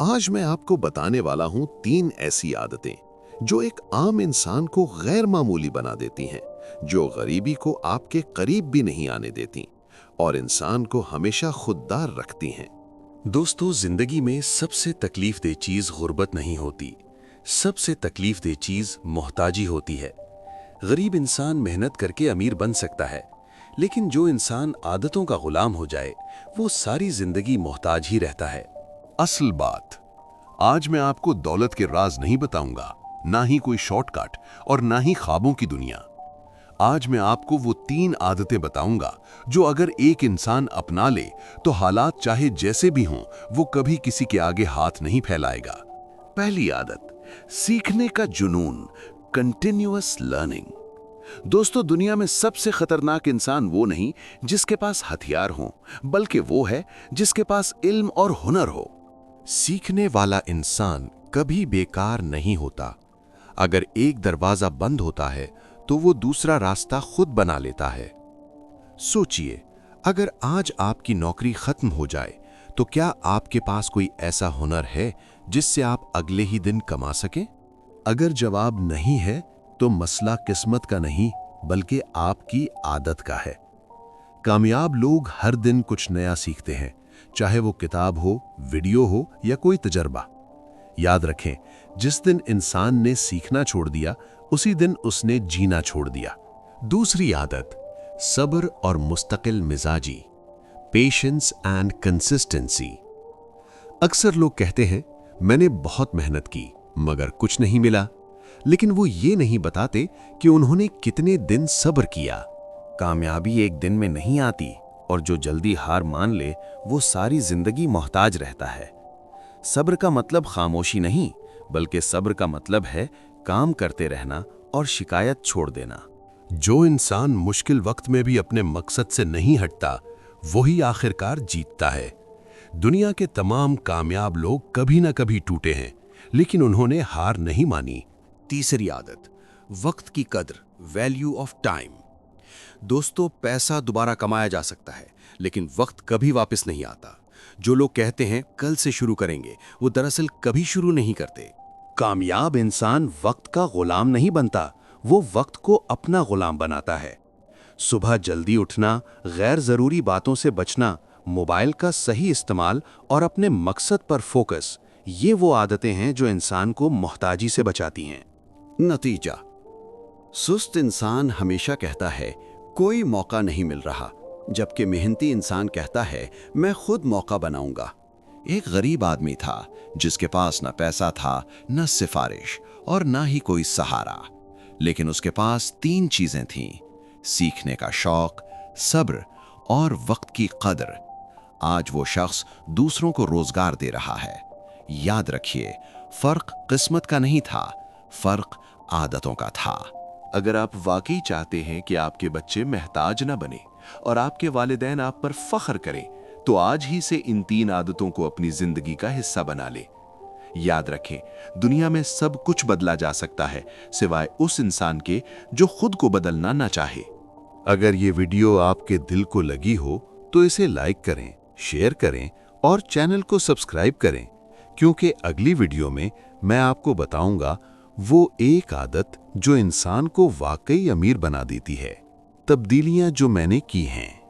आज मैं आपको बताने वाला हूं 3 ऐसी आदतें जो एक आम इंसान को गैर मामूली बना देती हैं, जो गरीबी को आपके करीब भी नहीं आने देती और इंसान को हमेशा खुददार रखती हैं। दोस्तों, जिंदगी में सबसे तकलीफ-दह चीज गुर्बत नहीं होती। सबसे तकलीफ-दह चीज मोहताजी होती है। गरीब इंसान मेहनत करके अमीर बन सकता है, लेकिन जो इंसान आदतों का गुलाम हो जाए, वो सारी जिंदगी मोहताज ही रहता है। असल बात, आज मैं आपको दौलत के राज नहीं बताऊंगा, ना ही कोई शॉर्टकट और ना ही ख्वाबों की दुनिया। आज मैं आपको वो 3 आदतें बताऊंगा जो अगर एक इंसान अपना ले तो हालात चाहे जैसे भी हों, वो कभी किसी के आगे हाथ नहीं फैलाएगा। पहली आदत, सीखने का जुनून, कंटिन्यूअस लर्निंग। दोस्तों, दुनिया में सबसे खतरनाक इंसान वो नहीं जिसके पास हथियार हों, बल्कि वो है जिसके पास इल्म और हुनर हो। सीखने वाला इंसान कभी बेकार नहीं होता। अगर एक दरवाजा बंद होता है तो वो दूसरा रास्ता खुद बना लेता है। सोचिए, अगर आज आपकी नौकरी खत्म हो जाए तो क्या आपके पास कोई ऐसा हुनर है जिससे आप अगले ही दिन कमा सकें? अगर जवाब नहीं है तो मसला किस्मत का नहीं बल्कि आपकी आदत का है। कामयाब लोग हर दिन कुछ नया सीखते हैं, चाहे वो किताब हो, वीडियो हो या कोई तजर्बा। याद रखें, जिस दिन इंसान ने सीखना छोड़ दिया, उसी दिन उसने जीना छोड़ दिया। दूसरी आदत, सब्र और मुस्तकिल मिजाजी, पेशेंस एंड कंसिस्टेंसी। अक्सर लोग कहते हैं, मैंने बहुत मेहनत की मगर कुछ नहीं मिला, लेकिन वो ये नहीं बताते कि उन्होंने कितने दिन सब्र किया। कामयाबी एक दिन में नहीं आती और जो जल्दी हार मान ले वो सारी जिंदगी मोहताज रहता है। सब्र का मतलब खामोशी नहीं, बल्कि सब्र का मतलब है काम करते रहना और शिकायत छोड़ देना। जो इंसान मुश्किल वक्त में भी अपने मकसद से नहीं हटता, वही आखिरकार जीतता है। दुनिया के तमाम कामयाब लोग कभी ना कभी टूटे हैं, लेकिन उन्होंने हार नहीं मानी। तीसरी आदत, वक्त की कद्र, वैल्यू ऑफ टाइम। दोस्तों, पैसा दोबारा कमाया जा सकता है, लेकिन वक्त कभी वापस नहीं आता। जो लोग कहते हैं कल से शुरू करेंगे, वो दरअसल कभी शुरू नहीं करते। कामयाब इंसान वक्त का गुलाम नहीं बनता, वो वक्त को अपना गुलाम बनाता है। सुबह जल्दी उठना, गैर जरूरी बातों से बचना, मोबाइल का सही इस्तेमाल और अपने मकसद पर फोकस, ये वो आदतें हैं जो इंसान को मोहताजी से बचाती हैं। नतीजा, सुस्त इंसान हमेशा कहता है कोई मौका नहीं मिल रहा, जबकि मेहनती इंसान कहता है मैं खुद मौका बनाऊंगा। एक गरीब आदमी था जिसके पास न पैसा था, न सिफारिश और न ही कोई सहारा, लेकिन उसके पास 3 चीजें थीं: सीखने का शौक, सब्र और वक्त की कदर। आज वो शख्स दूसरों को रोजगार दे रहा है। याद रखिए, फर्क किस्मत का नहीं था, फर्क आदतों का था। अगर आप वाकई चाहते हैं कि आपके बच्चे महताज न बने और आपके वालिदैन आप पर फख्र करें, तो आज ही से इन 3 आदतों को अपनी जिंदगी का हिस्सा बना लें। याद रखें, दुनिया में सब कुछ बदला जा सकता है, सिवाय उस इंसान के जो खुद को बदलना ना चाहे। अगर ये वीडियो आपके दिल को लगी हो तो इसे लाइक करें, शेयर करें और चैनल को सब्सक्राइब करें, क्योंकि अगली वीडियो में मैं आपको बताऊंगा वो एक आदत जो इंसान को वाकई अमीर बना देती है। तब्दीलियां जो मैंने की हैं।